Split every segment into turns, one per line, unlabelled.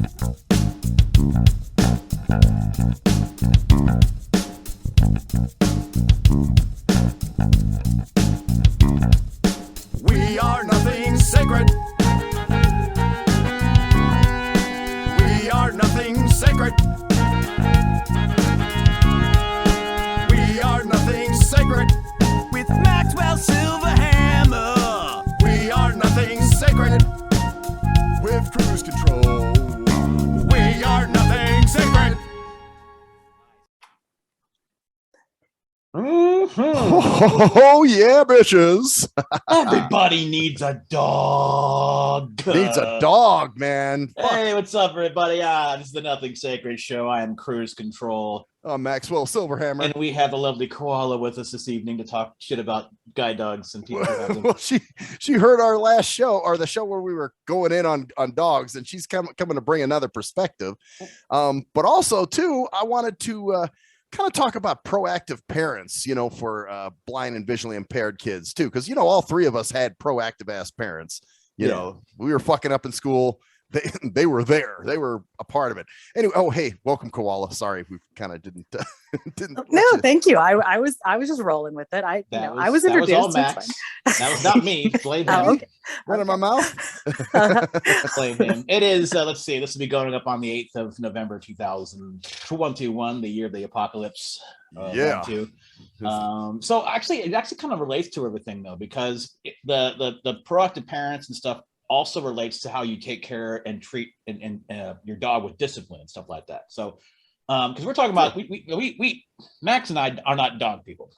We are nothing sacred. We are nothing sacred. We are nothing sacred. With Maxwell Silverhammer. We are nothing sacred. With cruise control. We are nothing sacred.
Oh yeah, bitches.
Everybody needs a dog.
Needs a dog, man.
Hey, what's up, everybody? This is the Nothing Sacred Show. I am Cruise Control.
Maxwell Silverhammer.
And we have the lovely Koala with us this evening to talk shit about guide dogs and people who have them.
Well, she heard our last show, or the show where we were going in on dogs, and she's coming to bring another perspective. But also, too, I wanted to kind of talk about proactive parents, for blind and visually impaired kids, too, because, all three of us had proactive ass parents. You know, we were fucking up in school. They were there. They were a part of it. Anyway, hey, welcome, Koala. Sorry, we kind of didn't.
No, thank you. I was just rolling with it. I was introduced.
That was all Max. That was not me. Blame him.
Oh, okay.
Run in my mouth.
Blame him. It is. Let's see. This will be going up on the 8th of November, 2021, the year of the apocalypse.
Yeah.
So actually, it actually kind of relates to everything though, because the proactive parents and stuff also relates to how you take care and treat and your dog with discipline and stuff like that. So, because we're talking about we Max and I are not dog people,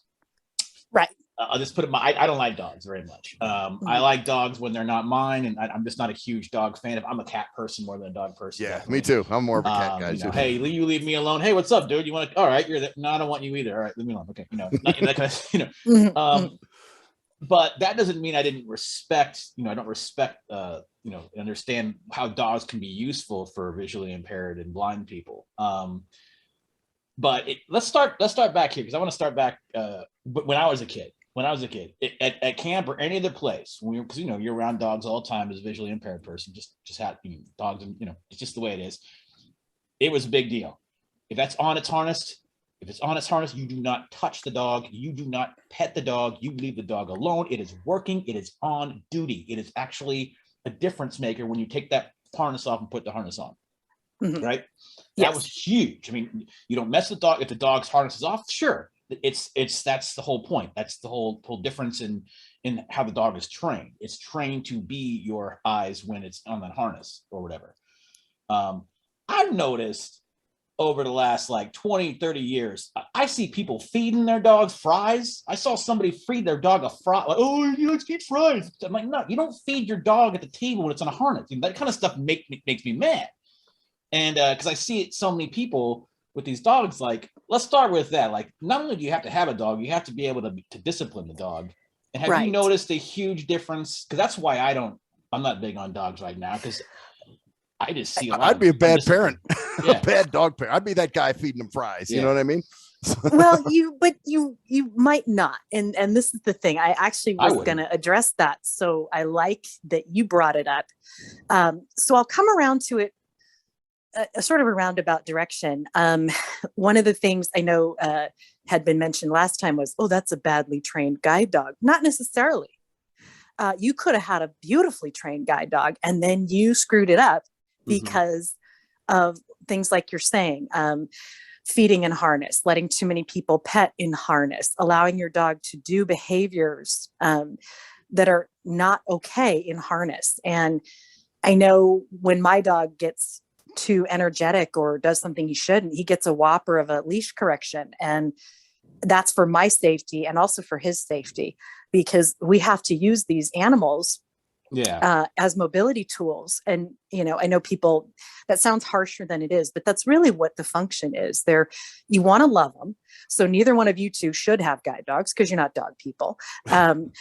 right?
I'll just put it. I don't like dogs very much. I like dogs when they're not mine, and I'm just not a huge dog fan. I'm a cat person more than a dog person.
Yeah, me too. I'm more of a cat guy too.
Hey, you leave me alone. Hey, what's up, dude? You want to? All right, you're there. No, I don't want you either. All right, leave me alone. Okay, that kind of, But that doesn't mean I didn't respect. I don't respect. Understand how dogs can be useful for visually impaired and blind people. But let's start back here, because I want to start back when I was a kid. At camp or any other place, because you're around dogs all the time as a visually impaired person, just have dogs, and it's just the way it is. It was a big deal. If it's on its harness, you do not touch the dog. You do not pet the dog. You leave the dog alone. It is working. It is on duty. It is actually a difference maker when you take that harness off and put the harness on. Mm-hmm. Right? Yes. That was huge. I mean, you don't mess with the dog. If the dog's harness is off, sure. That's the whole point. That's the whole difference in how the dog is trained. It's trained to be your eyes when it's on that harness or whatever. I've noticed over the last 20, 30 years, I see people feeding their dogs fries. I saw somebody feed their dog a fry. Let's eat fries. I'm like, no, you don't feed your dog at the table when it's on a harness. That kind of stuff makes me mad. And because I see it, so many people with these dogs, let's start with that. Not only do you have to have a dog, you have to be able to discipline the dog. And have you noticed a huge difference? Because that's why I'm not big on dogs right now, because I just see
I'd be a bad parent, a bad dog parent. I'd be that guy feeding them fries. You know what I mean?
Well, you might not. And this is the thing. I actually was going to address that. So I like that you brought it up. So I'll come around to it a sort of a roundabout direction. One of the things I know had been mentioned last time was, that's a badly trained guide dog. Not necessarily. You could have had a beautifully trained guide dog, and then you screwed it up because of things like you're saying, feeding in harness, letting too many people pet in harness, allowing your dog to do behaviors that are not okay in harness. And I know when my dog gets too energetic or does something he shouldn't, he gets a whopper of a leash correction. And that's for my safety and also for his safety, because we have to use these animals as mobility tools. And, I know people, that sounds harsher than it is, but that's really what the function is. You want to love them. So neither one of you two should have guide dogs, because you're not dog people. And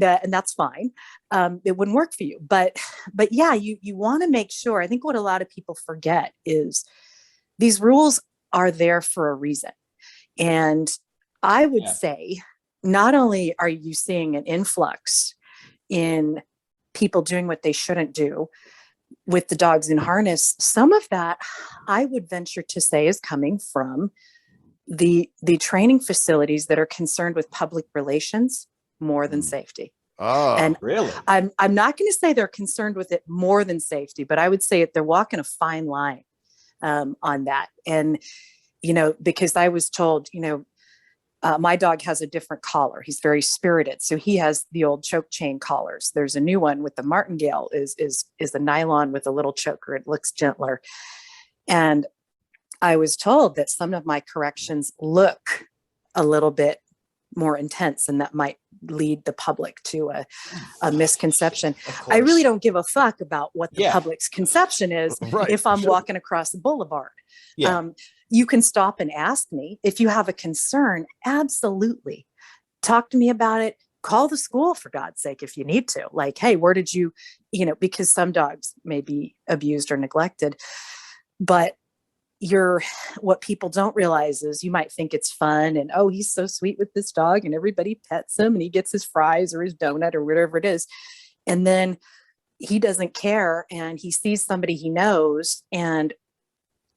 that's fine. It wouldn't work for you, but yeah, you want to make sure. I think what a lot of people forget is these rules are there for a reason. And I would say, not only are you seeing an influx in people doing what they shouldn't do, with the dogs in harness, some of that I would venture to say is coming from the training facilities that are concerned with public relations more than safety.
Oh,
And
really?
I'm not going to say they're concerned with it more than safety, but I would say they're walking a fine line on that. And, because I was told, my dog has a different collar. He's very spirited. So he has the old choke chain collars. There's a new one with the martingale is a nylon with a little choker. It looks gentler. And I was told that some of my corrections look a little bit more intense, and that might lead the public to a misconception. I really don't give a fuck about what the public's conception is if I'm walking across the boulevard.
Yeah.
You can stop and ask me if you have a concern. Absolutely. Talk to me about it. Call the school, for God's sake, if you need to. Like, hey, where did you, because some dogs may be abused or neglected. But what people don't realize is you might think it's fun and, oh, he's so sweet with this dog and everybody pets him and he gets his fries or his donut or whatever it is. And then he doesn't care and he sees somebody he knows and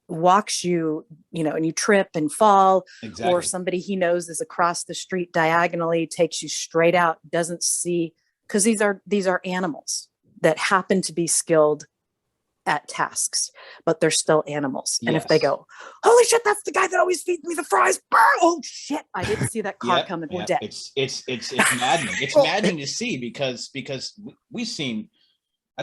walks you, and you trip and fall. Exactly. Or somebody he knows is across the street diagonally, takes you straight out, doesn't see, because these are animals that happen to be skilled at tasks, but they're still animals. Yes. And if they go, holy shit, that's the guy that always feeds me the fries. Oh shit, I didn't see that car coming. We're dead.
It's maddening. It's maddening to see because we've seen.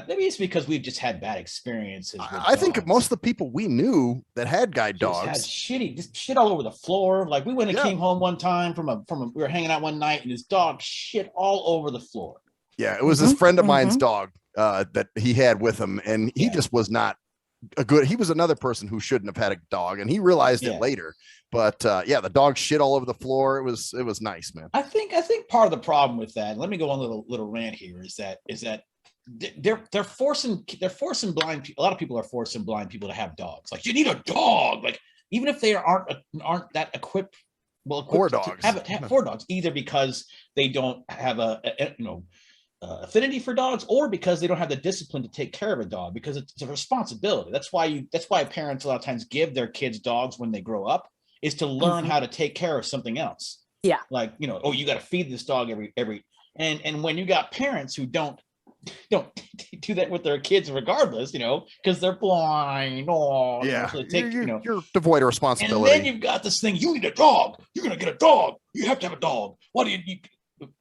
Maybe it's because we've just had bad experiences.
I think most of the people we knew that had guide dogs
had shit all over the floor. Like we went and came home one time from we were hanging out one night and his dog shit all over the floor.
Yeah, it was this friend of mine's dog that he had with him, and he just was not he was another person who shouldn't have had a dog, and he realized it later. But the dog shit all over the floor. It was nice, man.
I think part of the problem with that, let me go on a little rant here, is that they're forcing blind people. A lot of people are forcing blind people to have dogs. Like, you need a dog. Like, even if they aren't that equipped
for dogs,
have for dogs, either because they don't have a affinity for dogs, or because they don't have the discipline to take care of a dog, because it's a responsibility. That's why parents a lot of times give their kids dogs when they grow up, is to learn how to take care of something else. Yeah. Like, you got to feed this dog every and when you got parents who don't do that with their kids regardless, because they're blind. So
you're devoid of responsibility.
And then you've got this thing, you need a dog. You're going to get a dog. You have to have a dog. What do you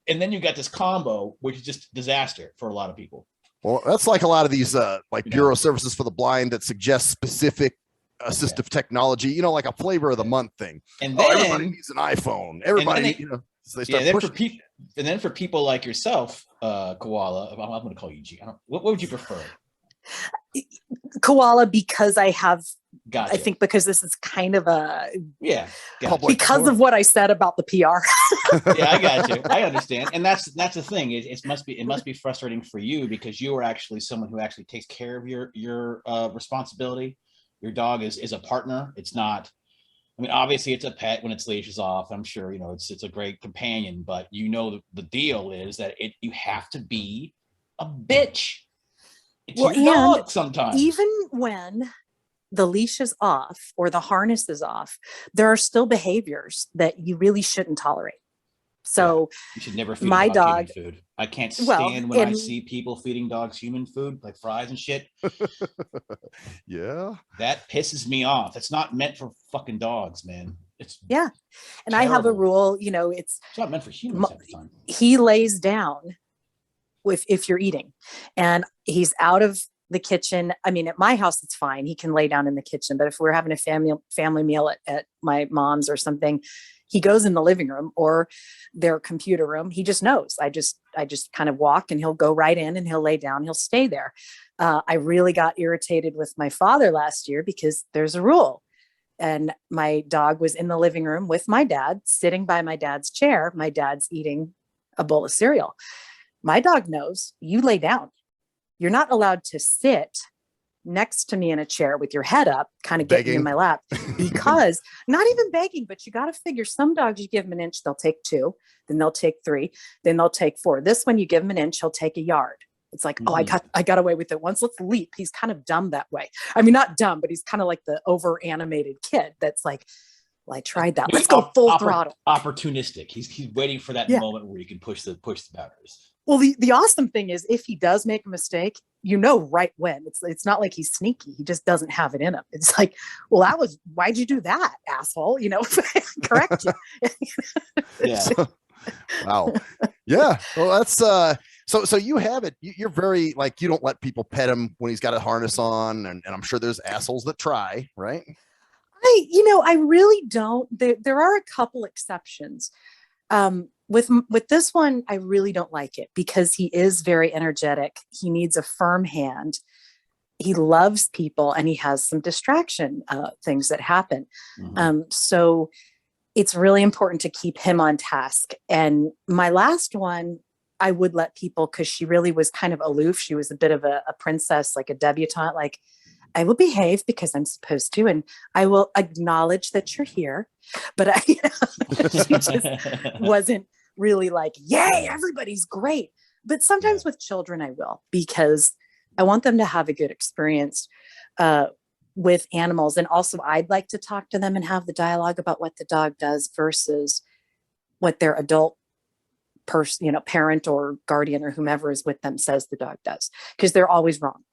and then you got this combo, which is just disaster for a lot of people.
Well, that's like a lot of these Bureau Services for the Blind that suggest specific assistive technology, like a flavor of the month thing. And then everybody needs an iPhone. Everybody, so they start pushing.
And then for people like yourself, Koala, I'm going to call you G. What would you prefer?
Koala, because I have,
gotcha.
I think because this is kind of a,
gotcha.
Because of what I said about the PR.
Yeah, I got you. I understand. And that's the thing. It must be frustrating for you, because you are actually someone who actually takes care of your responsibility. Your dog is a partner. It's not, obviously it's a pet when its leash is off. I'm sure, it's a great companion, but the deal is that you have to be a bitch. It's your dog sometimes.
Even when the leash is off or the harness is off, there are still behaviors that you really shouldn't tolerate. So
you should never feed my dog human food. I can't stand when I see people feeding dogs human food, like fries and shit.
Yeah.
That pisses me off. It's not meant for fucking dogs, man. It's
and terrible. I have a rule, it's
not meant for humans at the time.
He lays down if you're eating, and he's out of the kitchen. At my house, it's fine. He can lay down in the kitchen, but if we're having a family meal at my mom's or something, he goes in the living room or their computer room. He just knows. I just kind of walk and he'll go right in and he'll lay down. He'll stay there. I really got irritated with my father last year because there's a rule. And my dog was in the living room with my dad, sitting by my dad's chair. My dad's eating a bowl of cereal. My dog knows you lay down. You're not allowed to sit next to me in a chair with your head up, kind of getting in my lap, because not even begging, but you got to figure some dogs, you give them an inch, they'll take 2, then they'll take 3, then they'll take 4. This one, you give him an inch, he'll take a yard. It's like, oh, I got away with it once. Let's leap. He's kind of dumb that way. I mean, not dumb, but he's kind of like the over animated kid that's like, well, I tried that. Let's go full throttle.
Opportunistic. He's waiting for that moment where he can push the boundaries.
Well, the awesome thing is if he does make a mistake, right when. It's not like he's sneaky. He just doesn't have it in him. It's like, well, why'd you do that, asshole? Correct you.
Yeah.
Wow. Yeah. Well, that's so you have it. You're very like, you don't let people pet him when he's got a harness on, and I'm sure there's assholes that try, right?
I really don't. There are a couple exceptions. With this one, I really don't like it because he is very energetic. He needs a firm hand. He loves people, and he has some distraction things that happen. So it's really important to keep him on task. And my last one, I would let people, because she really was kind of aloof. She was a bit of a princess, like a debutante, like, I will behave because I'm supposed to, and I will acknowledge that you're here. But she just wasn't really like, yay, everybody's great. But sometimes with children, I will, because I want them to have a good experience with animals. And also I'd like to talk to them and have the dialogue about what the dog does versus what their adult person, parent or guardian or whomever is with them says the dog does, because they're always wrong.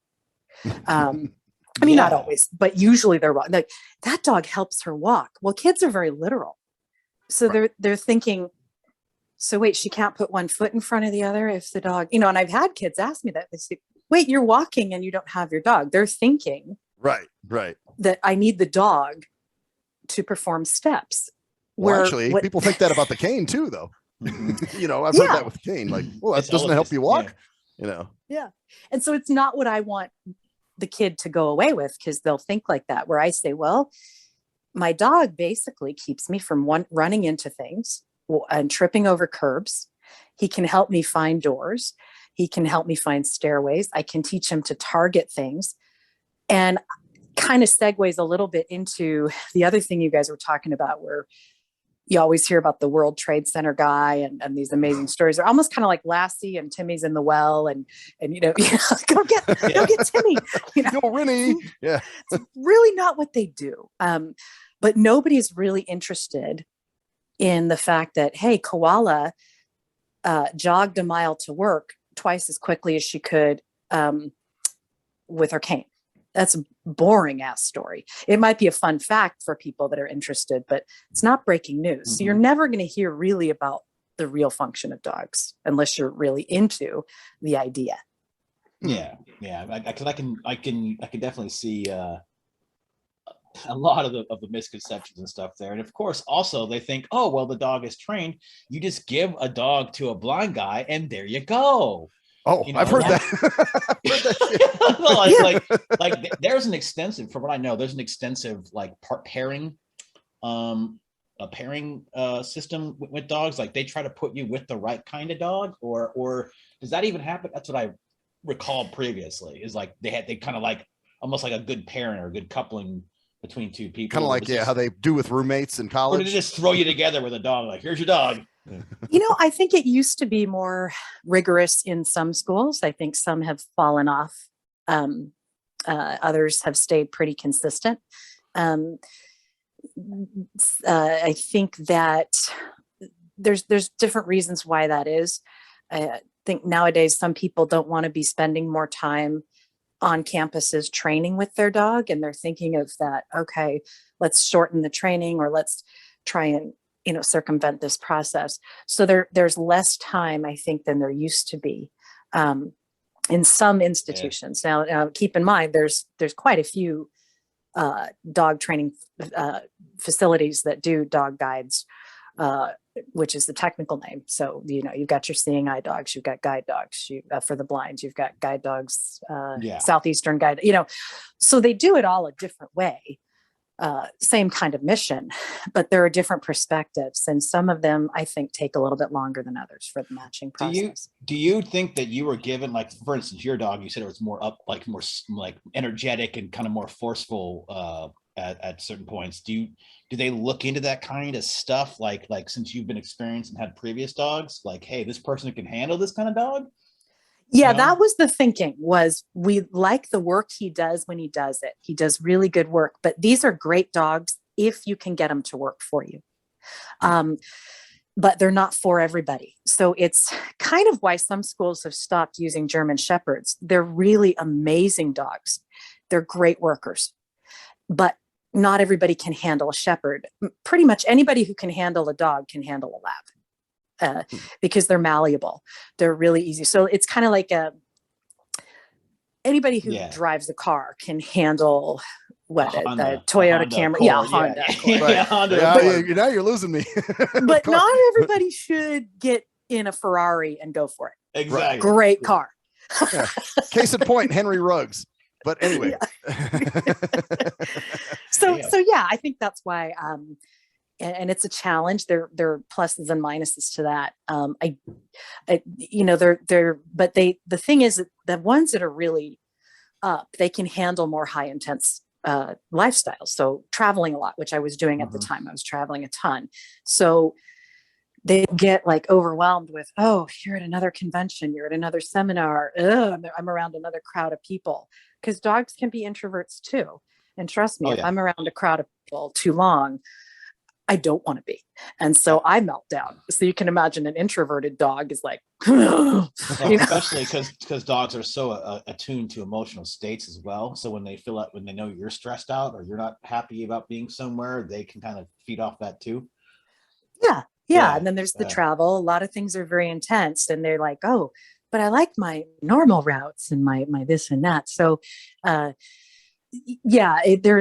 I mean, not always, but usually they're wrong. Like, that dog helps her walk. Well, kids are very literal. So they're thinking, so wait, she can't put one foot in front of the other if the dog, and I've had kids ask me that. They say, wait, you're walking and you don't have your dog. They're thinking
right
that I need the dog to perform steps.
Well, actually, people think that about the cane too, though. I've heard that with cane. Like, well, that doesn't help you walk.
Yeah. And so it's not what I want the kid to go away with, because they'll think like that, where I say, well, my dog basically keeps me from running into things and tripping over curbs. He can help me find doors. He can help me find stairways. I can teach him to target things. And kind of segues a little bit into the other thing you guys were talking about, where you always hear about the World Trade Center guy and these amazing stories. They're almost kind of like Lassie and Timmy's in the well, and go get Timmy.
Go Rennie. Yeah,
it's really not what they do. But nobody's really interested in the fact that, hey, Koala jogged a mile to work twice as quickly as she could with her cane. That's a boring ass story. It might be a fun fact for people that are interested, but it's not breaking news. So you're never going to hear really about the real function of dogs unless you're really into the idea.
Yeah. I can definitely see a lot of the misconceptions and stuff there. And of course, also they think, oh, well, the dog is trained. You just give a dog to a blind guy, and there you go.
Oh, I've heard that.
like there's an extensive, from what I know, there's an extensive like pairing system with dogs. Like, they try to put you with the right kind of dog, or does that even happen? That's what I recalled previously, is like they kind of like almost like a good pairing or a good coupling between two people.
Kind of like how they do with roommates in college.
Or did they just throw you together with a dog? Like, here's your dog.
I think it used to be more rigorous in some schools. I think some have fallen off. Others have stayed pretty consistent. I think that there's different reasons why that is. I think nowadays some people don't want to be spending more time on campuses training with their dog, and they're thinking of that, okay, let's shorten the training, or let's try and circumvent this process. So there's less time, I think, than there used to be in some institutions. Now, keep in mind, there's quite a few dog training facilities that do dog guides, which is the technical name. So, you've got your seeing eye dogs, you've got guide dogs, for the blind, you've got guide dogs, Southeastern guide, so they do it all a different way. Same kind of mission, but there are different perspectives, and some of them I think take a little bit longer than others for the matching process.
Do you think that you were given, like, for instance, your dog, you said it was more energetic and kind of more forceful at certain points. Do they look into that kind of stuff, like since you've been experienced and had previous dogs, like, hey, this person can handle this kind of dog?
Yeah,
You know?
that was the thinking, was we like the work he does when he does it. He does really good work, but these are great dogs if you can get them to work for you. But they're not for everybody. So it's kind of why some schools have stopped using German Shepherds. They're really amazing dogs. They're great workers, but not everybody can handle a shepherd. Pretty much anybody who can handle a dog can handle a lab, because they're malleable. They're really easy. So it's kind of like anybody who drives a car can handle a Toyota Camry. Yeah, Honda.
Yeah, Honda.
Now you're losing me.
But not everybody should get in a Ferrari and go for it.
Exactly.
Great car.
Yeah. Case in point, Henry Ruggs. But anyway.
So yeah, I think that's why and it's a challenge. There are pluses and minuses to that. But the thing is that the ones that are really up, they can handle more high intense lifestyles. So traveling a lot, which I was doing at the time. I was traveling a ton. So they get like overwhelmed with, oh, you're at another convention, you're at another seminar, I'm around another crowd of people. Because dogs can be introverts too. And trust me, if I'm around a crowd of people too long, I don't want to be. And so I melt down. So you can imagine an introverted dog is like,
especially because dogs are so attuned to emotional states as well. So when they know you're stressed out or you're not happy about being somewhere, they can kind of feed off that too.
Yeah. And then there's the travel. A lot of things are very intense and they're like, oh, but I like my normal routes and my this and that. So there's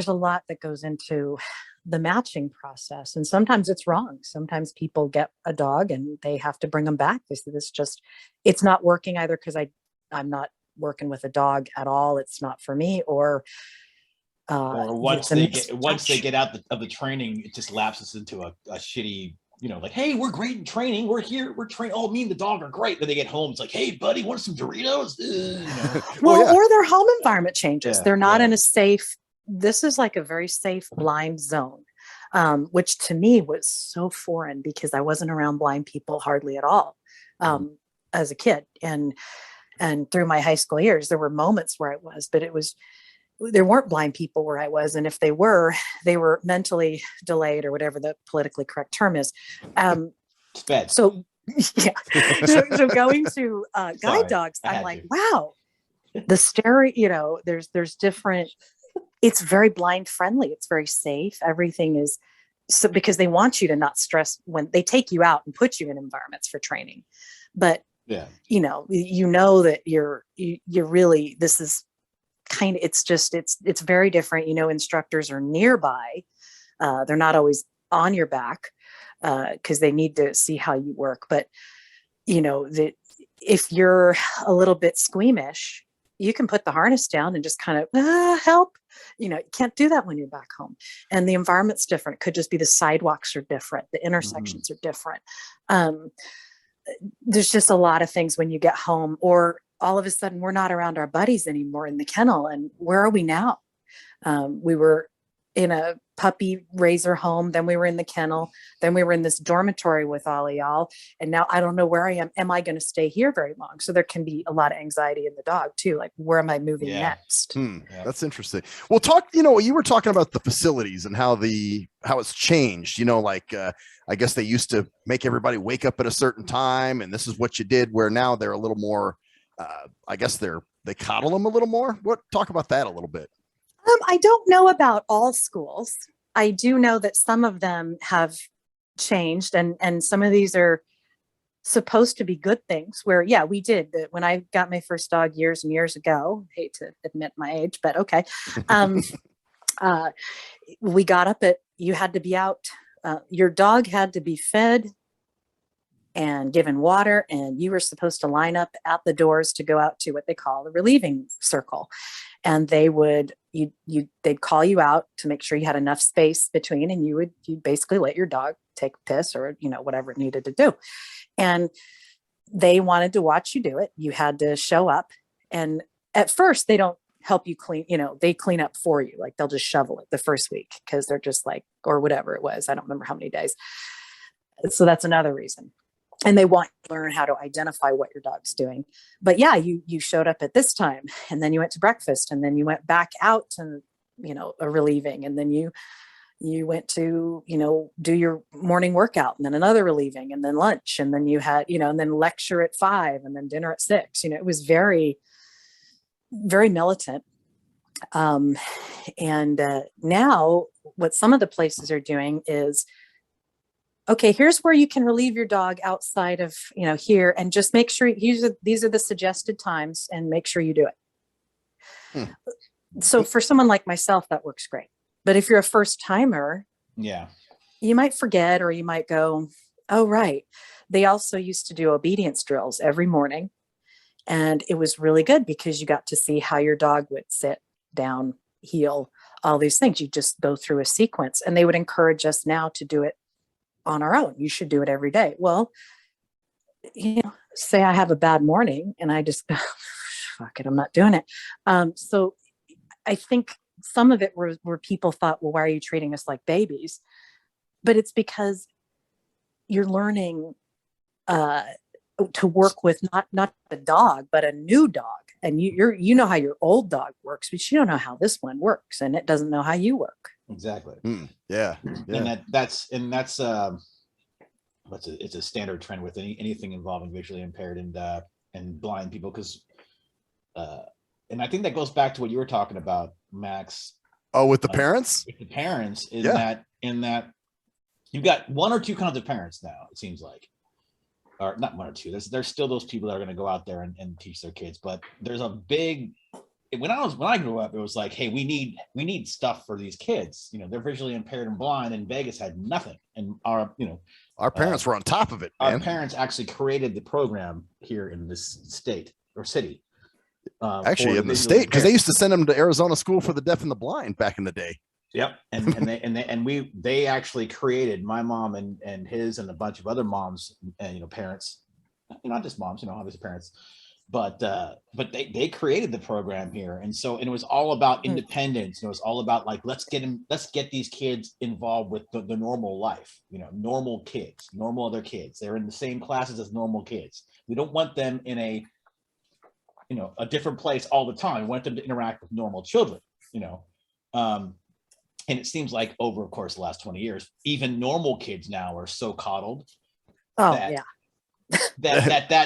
a lot that goes into the matching process. And sometimes it's wrong. Sometimes people get a dog and they have to bring them back. It's not working either because I'm not working with a dog at all. It's not for me. Or
once they get out of the training, it just lapses into a shitty, like, hey, we're great in training. We're here. We're trained. Oh, me and the dog are great. Then they get home. It's like, hey, buddy, want some Doritos?
Or their home environment changes. They're not in a safe. This is like a very safe blind zone, which to me was so foreign because I wasn't around blind people hardly at all as a kid. And through my high school years, there were moments where I was, but there weren't blind people where I was. And if they were mentally delayed or whatever the politically correct term is. So going to guide dogs, I'm like, wow, the stereo, there's different, it's very blind friendly. It's very safe. Everything is so because they want you to not stress when they take you out and put you in environments for training. But that you're really, this is kind of, it's very different. Instructors are nearby. They're not always on your back because they need to see how you work. But, if you're a little bit squeamish, you can put the harness down and just kind of help. You can't do that when you're back home. And the environment's different. It could just be the sidewalks are different. The intersections are different. There's just a lot of things when you get home, or all of a sudden we're not around our buddies anymore in the kennel. And where are we now? We were in a puppy raiser home. Then we were in the kennel. Then we were in this dormitory with all of y'all. And now I don't know where I am. Am I going to stay here very long? So there can be a lot of anxiety in the dog too. Like, where am I moving next?
That's interesting. Well, you were talking about the facilities and how it's changed, I guess they used to make everybody wake up at a certain time and this is what you did, where now they're a little more, I guess they coddle them a little more. Talk about that a little bit.
I don't know about all schools. I do know that some of them have changed and some of these are supposed to be good things where, we did. When I got my first dog years and years ago, hate to admit my age, but okay. We got up you had to be out. Your dog had to be fed and given water, and you were supposed to line up at the doors to go out to what they call the relieving circle. And they'd call you out to make sure you had enough space between, and you basically let your dog take a piss or, whatever it needed to do. And they wanted to watch you do it. You had to show up. And at first they don't help you clean, they clean up for you. Like they'll just shovel it the first week because they're just like, or whatever it was. I don't remember how many days. So that's another reason. and they want you to learn how to identify what your dog's doing. But yeah, you showed up at this time, and then you went to breakfast, and then you went back out to, a relieving, and then you went to, do your morning workout, and then another relieving, and then lunch, and then you had, and then lecture at 5, and then dinner at 6. It was very, very militant. And now what some of the places are doing is, okay, here's where you can relieve your dog outside of, here, and just make sure these are the suggested times, and make sure you do it. So for someone like myself, that works great. But if you're a first timer,
yeah,
you might forget, or you might go, oh, right. They also used to do obedience drills every morning. And it was really good because you got to see how your dog would sit down, heel, all these things. You just go through a sequence, and they would encourage us now to do it on our own. You should do it every day. Well, say I have a bad morning and I just go, fuck it, I'm not doing it. So I think some of it were people thought, well, why are you treating us like babies? But it's because you're learning to work with not a dog, but a new dog. And you know how your old dog works, but you don't know how this one works, and it doesn't know how you work.
Exactly.
Yeah.
And that's it's a standard trend with anything involving visually impaired and blind people, because and I think that goes back to what you were talking about, Max.
Oh, with the parents?
With the parents, in that you've got one or two kinds of parents now, it seems like. Or not one or two. There's still those people that are going to go out there and teach their kids, but there's a big. When I grew up, it was like, hey, we need stuff for these kids. They're visually impaired and blind, and Vegas had nothing. And our
parents were on top of it.
Our parents actually created the program here in this state or city.
Actually, in the state, because they used to send them to Arizona School for the Deaf and the Blind back in the day.
Yep, they actually created, my mom and his and a bunch of other moms and parents, not just moms, obviously parents, but they created the program here, and it was all about independence. It was all about like, let's get these kids involved with the normal life, normal kids, normal other kids. They're in the same classes as normal kids. We don't want them in a different place all the time. We want them to interact with normal children, and it seems like over, of course, the last 20 years, even normal kids now are so coddled that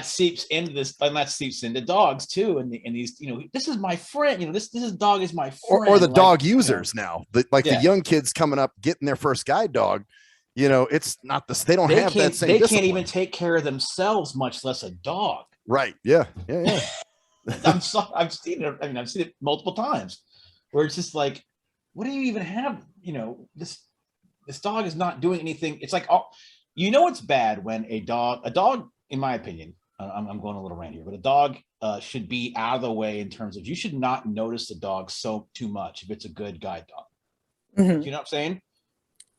seeps into this, and that seeps into dogs too. And these, this is my friend, this dog is my friend.
Or the dog users now, the young kids coming up, getting their first guide dog. It's not this. They don't have that same.
They can't even take care of themselves, much less a dog.
Right. Yeah.
I've seen it. I've seen it multiple times, where it's just like, what do you even have? This dog is not doing anything. It's like, it's bad when a dog, in my opinion, I'm going a little rant here, but a dog should be out of the way in terms of, you should not notice the dog too much if it's a good guide dog. Mm-hmm. You know what I'm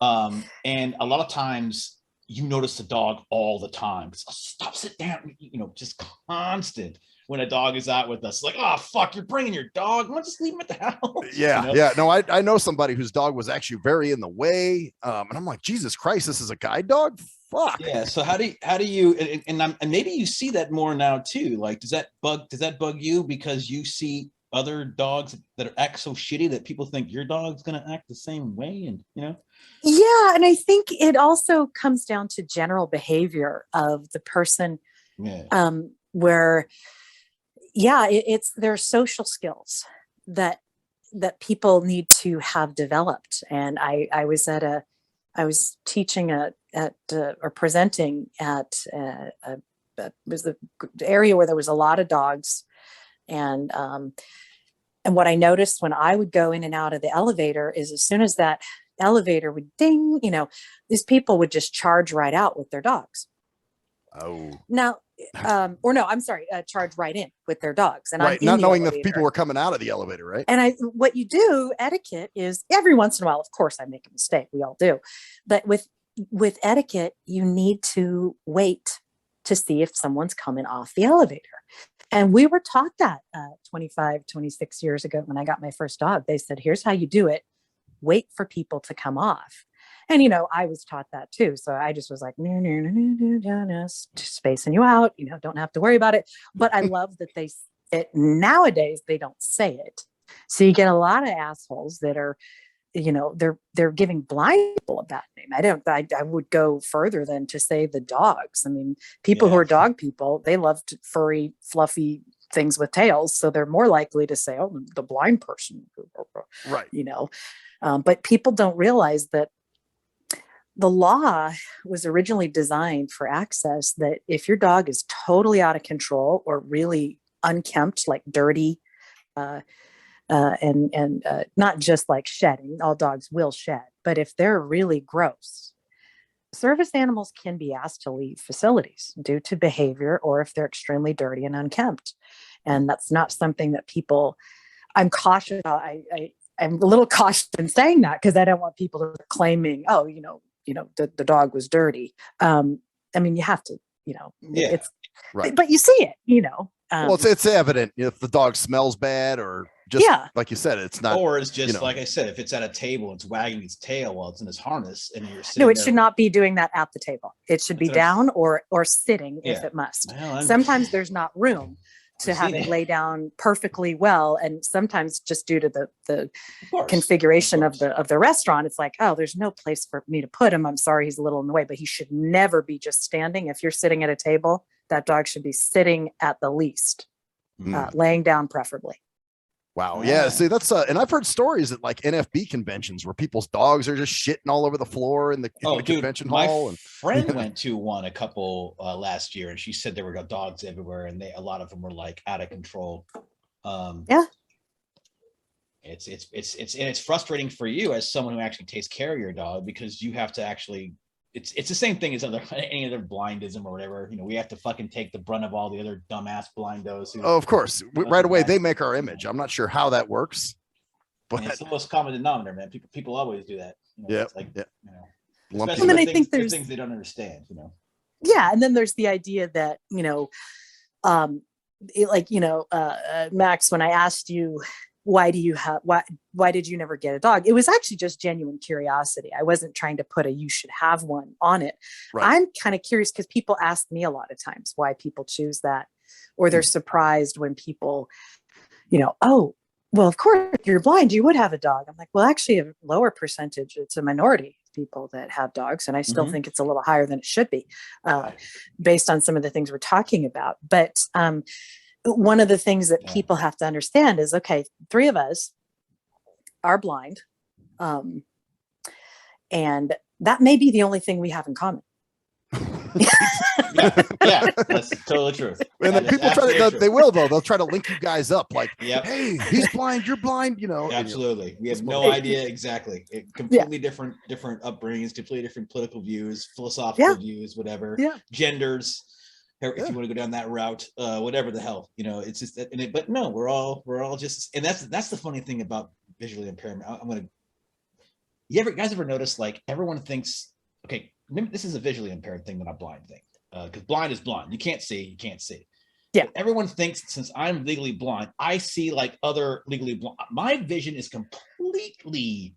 saying? And a lot of times you notice the dog all the time. Stop, sit down, just constant. When a dog is out with us, like, oh fuck, you're bringing your dog. Let's just leave him at the house.
Yeah. No, I know somebody whose dog was actually very in the way, and I'm like, Jesus Christ, this is a guide dog. Fuck.
Yeah. So how do you and maybe you see that more now too? Like, does that bug you because you see other dogs that act so shitty that people think your dog's gonna act the same way, and
Yeah, and I think it also comes down to general behavior of the person.
Yeah.
Where. Yeah, it's their social skills that people need to have developed. And I was teaching or presenting at it was the area where there was a lot of dogs, and what I noticed when I would go in and out of the elevator is, as soon as that elevator would ding, these people would just charge right out with their dogs.
Oh,
now. Charge right in with their dogs, and
right, not knowing that people were coming out of the elevator, right?
And what you do, etiquette is, every once in a while, of course, I make a mistake. We all do, but with etiquette, you need to wait to see if someone's coming off the elevator. And we were taught that 25, 26 years ago when I got my first dog. They said, "Here's how you do it: wait for people to come off." And, I was taught that too. So I just was like, no, no, no, no, no, no, spacing you out, don't have to worry about it. But I love that nowadays they don't say it. So you get a lot of assholes that are, they're giving blind people a bad name. I would go further than to say the dogs. I mean, people who are dog people, they love furry, fluffy things with tails. So they're more likely to say, oh, the blind person,
right.
But people don't realize that the law was originally designed for access, that if your dog is totally out of control or really unkempt, like dirty, and not just like shedding, all dogs will shed, but if they're really gross, service animals can be asked to leave facilities due to behavior or if they're extremely dirty and unkempt. And that's not something that I'm cautious. I'm a little cautious in saying that because I don't want people to claiming, oh, the dog was dirty. I mean, you have to, it's right. But you see it,
well, it's evident if the dog smells bad or just like you said, it's not.
Or it's just like I said, if it's at a table, it's wagging its tail while it's in its harness, and you're sitting.
No, it should not be doing that at the table. It should be down or sitting if it must. Well, sometimes there's not room to have it lay down perfectly well, and sometimes just due to the configuration of the restaurant, it's like, oh, there's no place for me to put him. I'm sorry, he's a little in the way, but he should never be just standing. If you're sitting at a table, that dog should be sitting at the least, laying down preferably.
Wow. Yeah. See, that's and I've heard stories at like NFB conventions where people's dogs are just shitting all over the floor in the convention hall.
My friend went to one a couple last year, and she said there were dogs everywhere, and a lot of them were like out of control. It's frustrating for you as someone who actually takes care of your dog, because you have to actually. It's the same thing as any other blindism or whatever. We have to fucking take the brunt of all the other dumbass blindos.
Oh, of course. Right away, they make our image. I'm not sure how that works, but
it's the most common denominator, man. People always do that.
It's
like,
and then I think there's
things they don't understand.
Yeah, and then there's the idea that Max, when I asked you, why did you never get a dog? It was actually just genuine curiosity. I wasn't trying to put you should have one on it. Right. I'm kind of curious because people ask me a lot of times why people choose that, or they're surprised when people, oh, well, of course you're blind, you would have a dog. I'm like, well, actually a lower percentage, it's a minority of people that have dogs. And I still think it's a little higher than it should be based on some of the things we're talking about. But, one of the things that people have to understand is, okay, 3 of us are blind. And that may be the only thing we have in common.
Yeah, that's totally true.
And then people they'll try to link you guys up like, hey, he's blind, you're blind,
Absolutely. We have no idea exactly. Completely different upbringings, completely different political views, philosophical views, whatever, genders. If you want to go down that route, whatever the hell, it's just that. But no, we're all just, and that's the funny thing about visually impairment. You guys ever notice, like, everyone thinks, okay, this is a visually impaired thing, not a blind thing, because blind is blind. You can't see. Yeah. But everyone thinks since I'm legally blind, I see like other legally blind. My vision is completely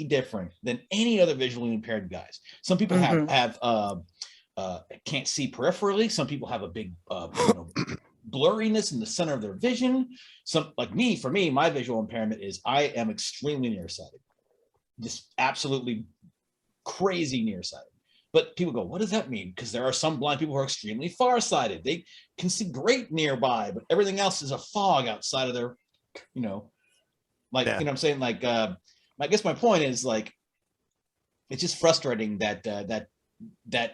different than any other visually impaired guys. Some people have can't see peripherally. Some people have a big blurriness in the center of their vision. For me, my visual impairment is I am extremely nearsighted, just absolutely crazy nearsighted. But people go, what does that mean? Because there are some blind people who are extremely farsighted. They can see great nearby, but everything else is a fog outside of their, what I'm saying? Like, I guess my point is, like, it's just frustrating that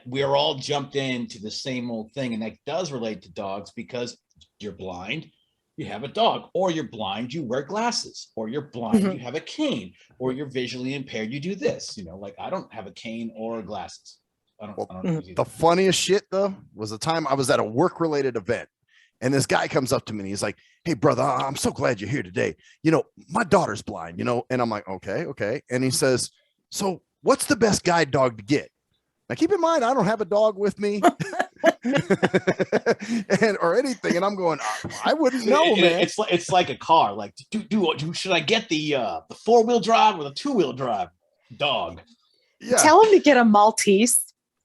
we're all jumped into the same old thing. And that does relate to dogs, because you're blind, you have a dog, or you're blind, you wear glasses, or you're blind, you have a cane, or you're visually impaired, you do this, like I don't have a cane or glasses. I don't
the funniest shit though was the time I was at a work-related event, and this guy comes up to me and he's like, hey brother, I'm so glad you're here today. My daughter's blind, and I'm like, okay. And he says, so what's the best guide dog to get? Now, keep in mind, I don't have a dog with me or anything. And I'm going, I wouldn't know, man.
It's like a car. Like, should I get the 4-wheel drive or the 2-wheel drive dog?
Yeah.
Tell them to get a Maltese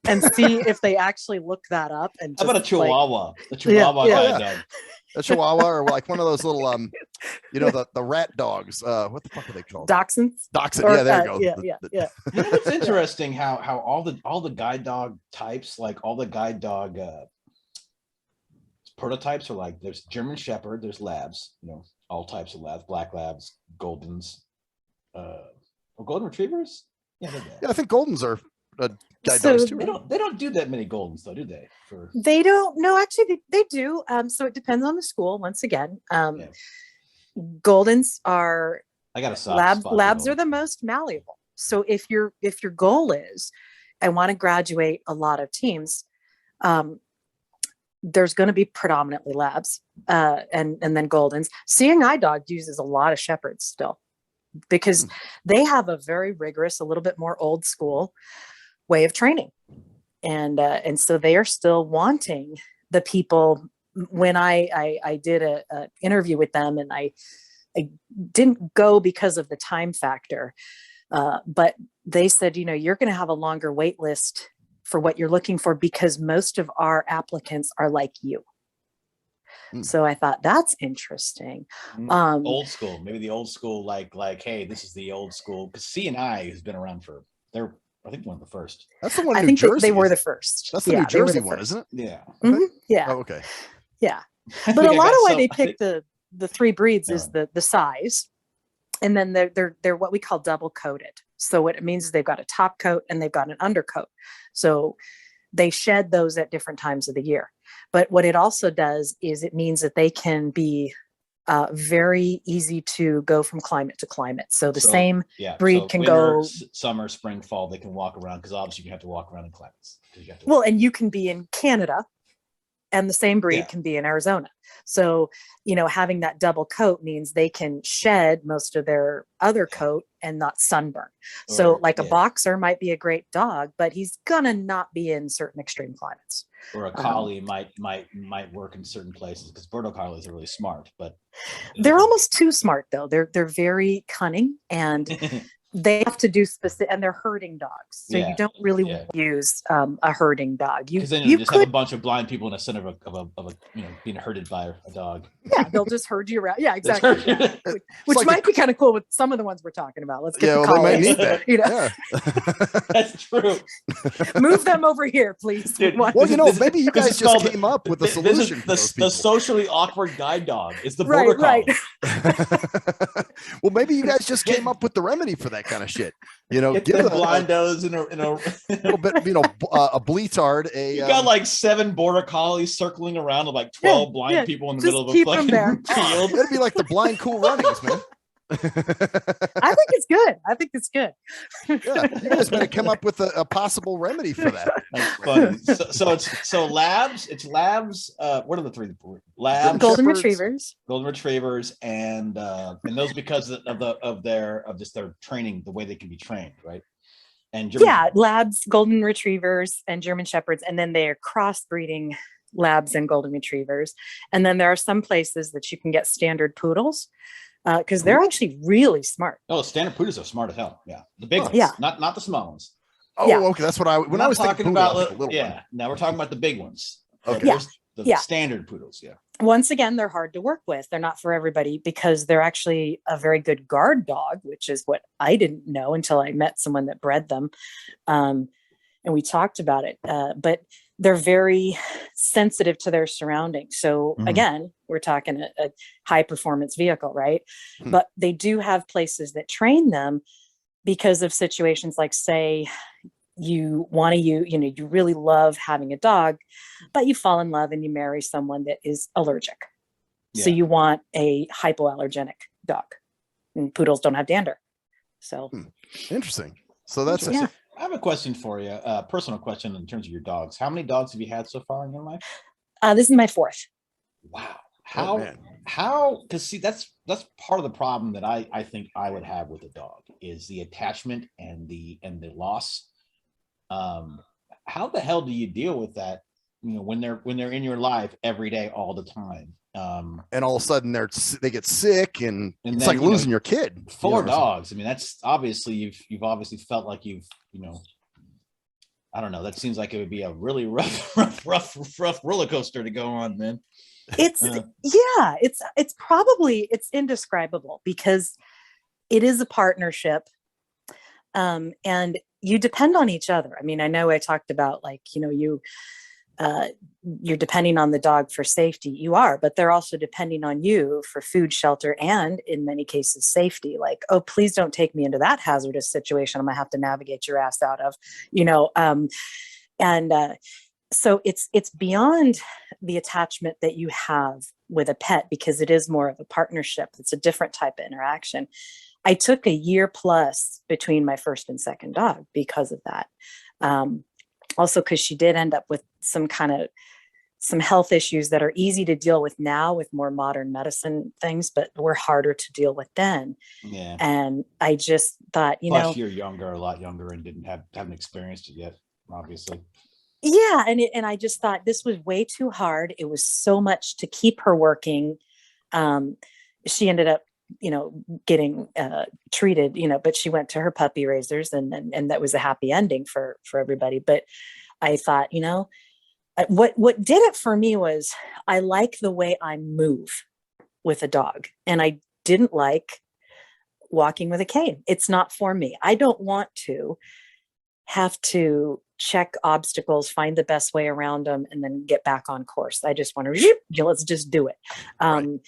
and see if they actually look that up. And
How about a
just, like,
Chihuahua? The Chihuahua
yeah.
guide dog.
A Chihuahua or like one of those little the rat dogs. What the fuck are they called?
Dachshunds.
Dachshund.
Or,
Yeah, there you go.
Yeah.
You know what's interesting? How all the guide dog types, like all the guide dog prototypes are like, there's German Shepherd, there's Labs, all types of Labs, Black Labs, Goldens, Golden Retrievers. Yeah,
I think Goldens are guide
So
dogs too.
They don't do that many Goldens though, do they?
They don't. No, actually, they do. So it depends on the school. Once again, Goldens are.
I got a soft spot.
Labs are the most malleable. So if your goal is, I want to graduate a lot of teams, there's going to be predominantly Labs, and then Goldens. Seeing Eye Dog uses a lot of Shepherds still, because they have a very rigorous, a little bit more old school way of training. And so they are still wanting the people. When I did a interview with them, and I didn't go because of the time factor, but they said, you're going to have a longer wait list for what you're looking for, because most of our applicants are like you. So I thought that's interesting.
Old school, maybe the old school, like, hey, this is the old school, because C&I has been around they're I think one of the first.
That's the one.
I think they were the first.
That's the New Jersey one, isn't it?
Yeah.
Mm-hmm. Yeah.
Oh, okay.
Yeah, but a lot of why they picked the three breeds is the size, and then they're what we call double coated. So what it means is they've got a top coat and they've got an undercoat. So they shed those at different times of the year. But what it also does is it means that they can be very easy to go from climate to climate. So the same breed can
winter,
go
summer, spring, fall. They can walk around, because obviously you have to walk around in climates.
And you can be in Canada, and the same breed can be in Arizona. So, having that double coat means they can shed most of their other coat and not sunburn. So a boxer might be a great dog, but he's gonna not be in certain extreme climates.
Or a collie might work in certain places, because border collies are really smart, but
they're almost too smart though. They're very cunning, and they have to do specific, and they're herding dogs. So you don't really use a herding dog. You
just have a bunch of blind people in the center of a being herded by a dog.
Yeah, they'll just herd you around. Yeah, exactly. Which like might be kind of cool with some of the ones we're talking about. Let's get the
they might need that.
That's true.
Move them over here, please.
Dude,
maybe you guys just came up with a solution.
The socially awkward guide dog is the border collie.
Well, maybe you guys just came up with the remedy for that kind of shit.
Get
give
the
it
blindos in a
little bit, a bleatard.
You got like 7 border collies circling around with like 12 blind people in the middle of a fucking field.
It'd be like the blind cool runnings, man.
I think it's good.
Yeah, you guys better come up with a possible remedy for that.
That's funny. So Labs. It's Labs. What are the 3? Labs,
Golden Retrievers,
and those because of their training, the way they can be trained, right? And
Labs, Golden Retrievers, and German Shepherds, and then they're crossbreeding Labs and Golden Retrievers, and then there are some places that you can get standard Poodles. Because they're actually really smart.
Oh, standard Poodles are smart as hell. Yeah, the big ones. not the small ones.
Oh, okay. That's what I was
talking
thinking
about.
like a little one.
Now we're talking about the big ones.
Okay.
The standard Poodles. Yeah.
Once again, they're hard to work with. They're not for everybody, because they're actually a very good guard dog, which is what I didn't know until I met someone that bred them, and we talked about it. But they're very sensitive to their surroundings. So again, we're talking a high performance vehicle, right? But they do have places that train them because of situations like, say, you really love having a dog, but you fall in love and you marry someone that is allergic. So you want a hypoallergenic dog, and Poodles don't have dander. So
interesting. So that's
I have a question for you, a personal question in terms of your dogs. How many dogs have you had so far in your life?
This is my 4th.
Wow. How, because see, that's part of the problem that I think I would have with a dog, is the attachment and the loss. How the hell do you deal with that when they're in your life every day, all the time.
And all of a sudden they get sick, and it's
then,
like losing your kid.
4 dogs. I mean, that's obviously you've obviously felt like you've, I don't know. That seems like it would be a really rough roller coaster to go on, man.
It's it's indescribable because it is a partnership. And you depend on each other. I mean, I know I talked about like, you're depending on the dog for safety. You are, but they're also depending on you for food, shelter, and in many cases, safety. Like, oh, please don't take me into that hazardous situation I'm gonna have to navigate your ass out of, so it's beyond the attachment that you have with a pet, because it is more of a partnership. It's a different type of interaction. I took a year plus between my first and second dog because of that. Also, because she did end up with some health issues that are easy to deal with now with more modern medicine things, but were harder to deal with then.
Yeah.
And I just thought,
Plus you're younger, a lot younger, and haven't experienced it yet, obviously.
Yeah. And I just thought this was way too hard. It was so much to keep her working. She ended up, getting treated, but she went to her puppy raisers, and that was a happy ending for everybody. But I thought, what did it for me was I like the way I move with a dog, and I didn't like walking with a cane. It's not for me. I don't want to have to check obstacles, find the best way around them, and then get back on course. I just want to, let's just do it.
Right.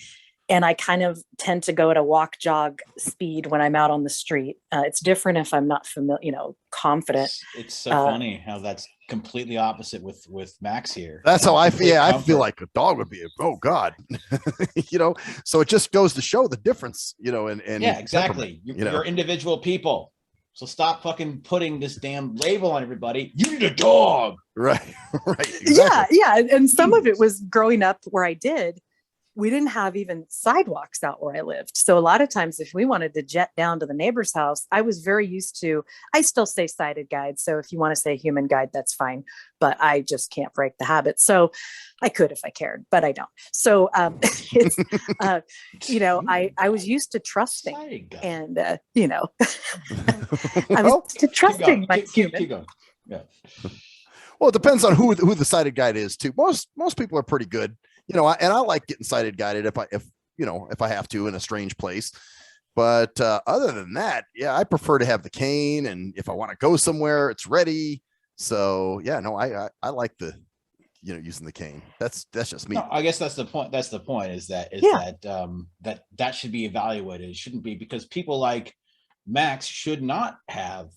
And I kind of tend to go at a walk jog speed when I'm out on the street. It's different if I'm not familiar, confident.
It's so funny how that's completely opposite with Max here.
That's how I feel. Yeah, I feel like a dog would be. Oh God, So it just goes to show the difference, and
yeah, exactly. You're individual people. So stop fucking putting this damn label on everybody. You need a dog.
Right. Exactly.
Yeah. And some of it was growing up where I did. We didn't have even sidewalks out where I lived. So a lot of times if we wanted to jet down to the neighbor's house, I was very used to, I still say sighted guide. So if you want to say human guide, that's fine, but I just can't break the habit. So I could if I cared, but I don't. So it's, I was used to trusting, and, I was used to trusting my human.
Keep going. Yeah.
Well, it depends on who the sighted guide is too. Most people are pretty good. And I like getting sighted guided if I have to in a strange place. But other than that, yeah, I prefer to have the cane, and if I want to go somewhere, it's ready. So yeah, no, I like the using the cane. That's just me.
No, I guess that's the point. That's the point is that that should be evaluated. It shouldn't be, because people like Max should not have.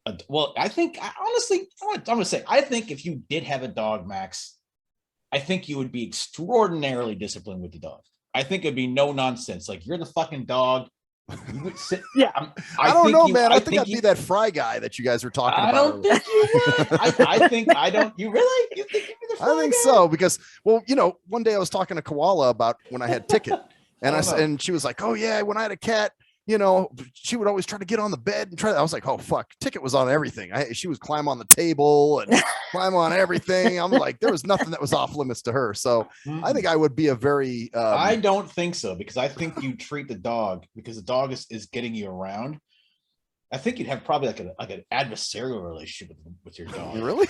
I think honestly, I'm gonna say, I think if you did have a dog, Max, I think you would be extraordinarily disciplined with the dog. I think it'd be no nonsense. Like, you're the fucking dog. You would sit.
Yeah.
I don't know, man. I think I'd be that Fry guy that you guys were talking about.
I don't think you would. I think I don't. You really? You think you'd be the Fry guy?
I think so, because, one day I was talking to Koala about when I had Ticket, and and she was like, "Oh yeah, when I had a cat, she would always try to get on the bed and I was like, oh fuck, Ticket was on everything. She was climb on the table and climb on everything. I'm like, there was nothing that was off limits to her. So I think I would be a very
I don't think so, because I think you treat the dog, because the dog is getting you around. I think you'd have probably like an adversarial relationship with your dog.
Really?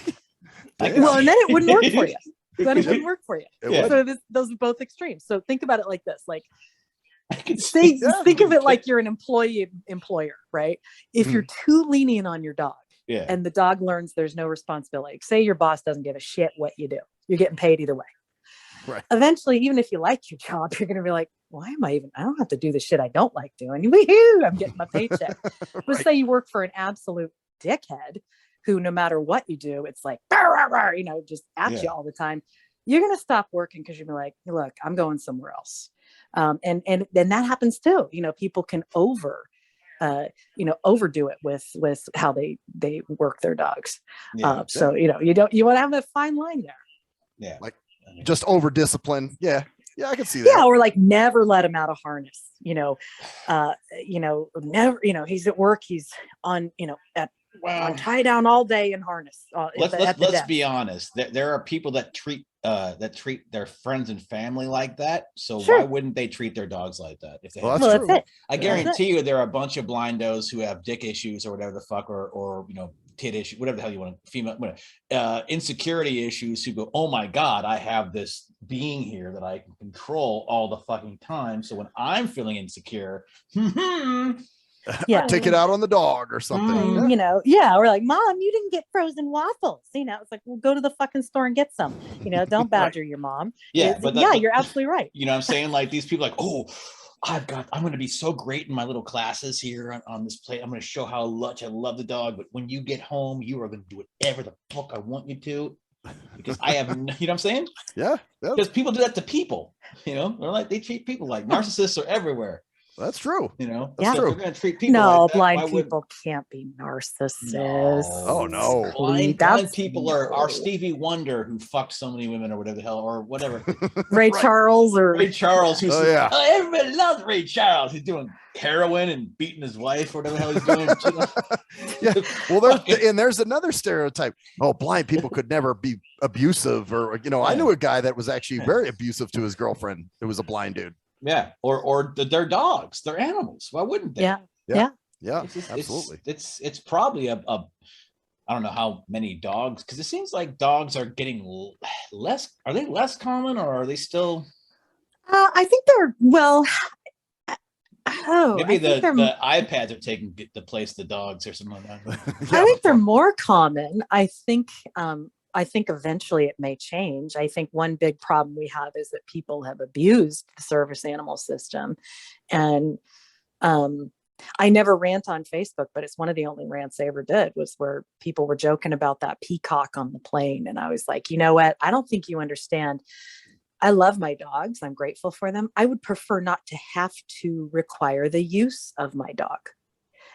Well, and then it wouldn't work for you. Then it wouldn't work for you.
Yeah.
So those are both extremes. So think about it like this, like, think of it like you're an employer, right? If you're too lenient on your dog, and the dog learns there's no responsibility, say your boss doesn't give a shit what you do, you're getting paid either way.
Right.
Eventually, even if you like your job, you're going to be like, why am I don't have to do the shit I don't like doing. Woo-hoo, I'm getting my paycheck. Let's say you work for an absolute dickhead who, no matter what you do, it's like, just at you all the time. You're going to stop working because you're like, look, I'm going somewhere else. And then that happens too. People can overdo it with how they work their dogs. So, you want to have that fine line there.
Yeah.
Like just over discipline. Yeah. Yeah. I can see that.
Yeah. Or like never let him out of harness, never, he's at work, he's on, at
Well,
tie down all day and harness.
Let's be honest. There are people that treat their friends and family like that. So why wouldn't they treat their dogs like that? If they
that's true.
I guarantee you there are a bunch of blindos who have dick issues or whatever the fuck, or tit issue, whatever the hell you want to, female, insecurity issues, who go, oh my God, I have this being here that I can control all the fucking time. So when I'm feeling insecure,
I take it out on the dog or something.
We're like, Mom, you didn't get frozen waffles. It's like, well, go to the fucking store and get some. Don't badger your mom.
Yeah,
you're absolutely right.
You know what I'm saying? Like, these people, like, oh, I'm going to be so great in my little classes here on this plate. I'm going to show how much I love the dog. But when you get home, you are going to do whatever the fuck I want you to, because I have, you know what I'm saying?
Yeah.
Because people do that to people, they're like, they treat people like narcissists are everywhere.
That's true.
That's true. They're going to treat people
like that, blind people can't be narcissists.
No.
Oh no.
Blind people are Stevie Wonder, who fucked so many women, or whatever the hell, or whatever.
Ray Charles, who's
everybody loves Ray Charles. He's doing heroin and beating his wife, or whatever the hell he's doing.
Yeah. Well, there's another stereotype. Oh, blind people could never be abusive, or I knew a guy that was actually very abusive to his girlfriend. It was a blind dude.
Yeah, or their dogs, their animals. Why wouldn't they?
Yeah, absolutely.
It's probably a I don't know how many dogs, because it seems like dogs are getting less. Are they less common, or are they still?
I think they're
maybe the iPads are taking the place of the dogs or something like that.
I think they're more common. I think eventually it may change. I think one big problem we have is that people have abused the service animal system. And I never rant on Facebook, but it's one of the only rants I ever did, was where people were joking about that peacock on the plane. And I was like, you know what? I don't think you understand. I love my dogs. I'm grateful for them. I would prefer not to have to require the use of my dog.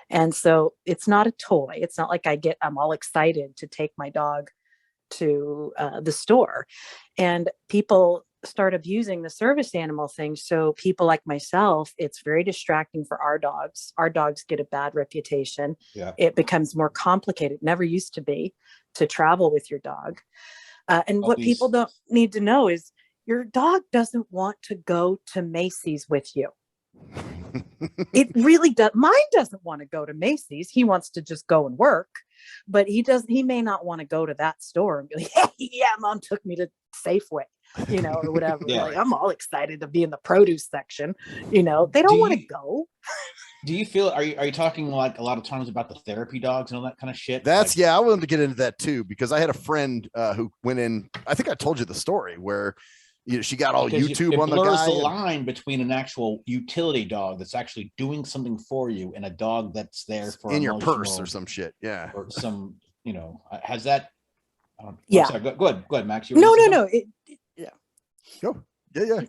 And so it's not a toy. It's not like I'm all excited to take my dog to the store, and people start abusing the service animal thing. So people like myself, it's very distracting for our dogs. Our dogs get a bad reputation.
Yeah.
It becomes more complicated. It never used to be, to travel with your dog. And what people don't need to know is your dog doesn't want to go to Macy's with you. It really does. Mine doesn't want to go to Macy's. He wants to just go and work, but he may not want to go to that store and be like, hey, yeah, Mom took me to Safeway, or whatever.
Yeah.
Like, I'm all excited to be in the produce section. They don't want to go.
Do you feel, are you talking like a lot of times about the therapy dogs and all that kind of shit?
I wanted to get into that too, because I had a friend who went in, I think I told you the story, where she got all YouTube on the guy. It blurs
the line between an actual utility dog that's actually doing something for you and a dog that's there for
in your purse or some shit. Yeah.
Or some, has that.
Yeah.
Sorry, go ahead, Max.
No.
Go. Yeah.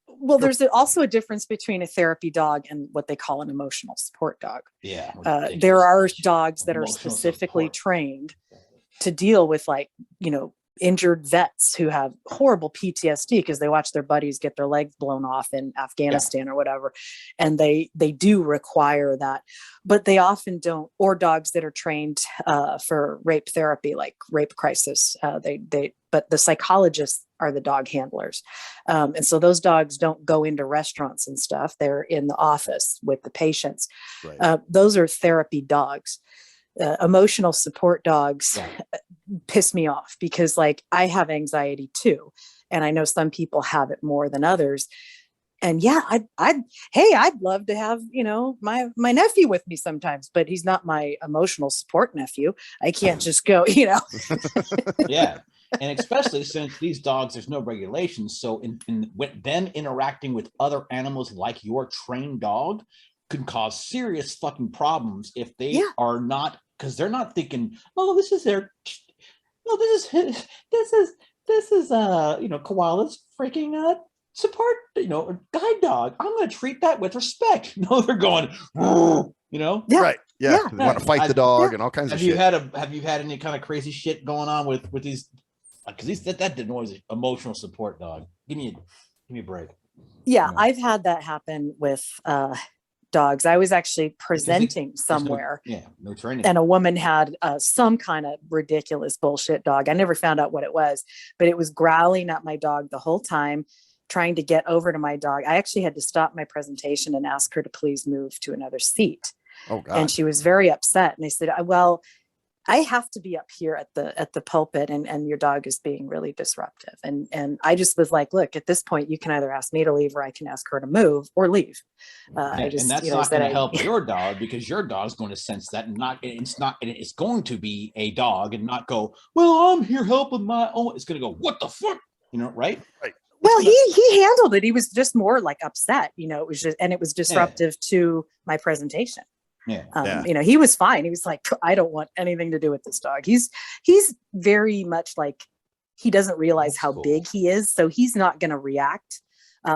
Well, there's also a difference between a therapy dog and what they call an emotional support dog.
Yeah.
There are dogs that are specifically trained to deal with, like, injured vets who have horrible PTSD because they watch their buddies get their legs blown off in Afghanistan or whatever. And they do require that, but they often don't, or dogs that are trained for rape therapy, like rape crisis. But the psychologists are the dog handlers. And so those dogs don't go into restaurants and stuff. They're in the office with the patients.
Right.
Those are therapy dogs. Emotional support dogs piss me off because, like, I have anxiety too. And I know some people have it more than others. And yeah, I'd love to have, my nephew with me sometimes, but he's not my emotional support nephew. I can't just go,
Yeah. And especially since these dogs, there's no regulations. So in them interacting with other animals like your trained dog could cause serious fucking problems if they are not, because they're not thinking, oh, this is Koala's freaking support, guide dog. I'm going to treat that with respect. No, they're going,
Yeah.
Right. Yeah. They want to fight the dog and all kinds of shit.
Have you had any kind of crazy shit going on with these? Because that didn't always emotional support dog. Give me a break.
Yeah, I've had that happen with dogs. I was actually presenting somewhere.
No training.
And a woman had some kind of ridiculous bullshit dog. I never found out what it was, but it was growling at my dog the whole time, trying to get over to my dog. I actually had to stop my presentation and ask her to please move to another seat.
Oh, God.
And she was very upset. And I said, well, I have to be up here at the pulpit, and your dog is being really disruptive. And I just was like, look, at this point, you can either ask me to leave or I can ask her to move or leave.
And that's not going to help your dog, because your dog's going to sense that, and it's going to be a dog and not go, well, I'm here helping my own. It's going to go, what the fuck? Right?
Right.
Well, he handled it. He was just more like upset, it was it was disruptive to my presentation. He was fine. He was like, I don't want anything to do with this dog. He's very much like, he doesn't realize how big he is. So he's not going to react.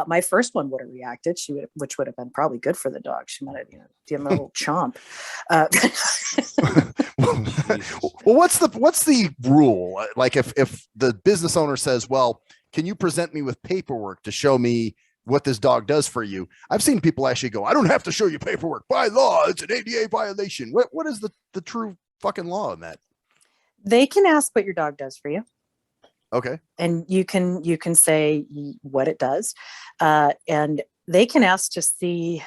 My first one would have reacted. Which would have been probably good for the dog. She might have, given a little chomp.
Well, what's the rule? Like if the business owner says, well, can you present me with paperwork to show me what this dog does for you? I've seen people actually go, I don't have to show you paperwork. By law, it's an ADA violation. What is the true fucking law in that?
They can ask what your dog does for you.
Okay. And
you can say what it does. And they can ask to see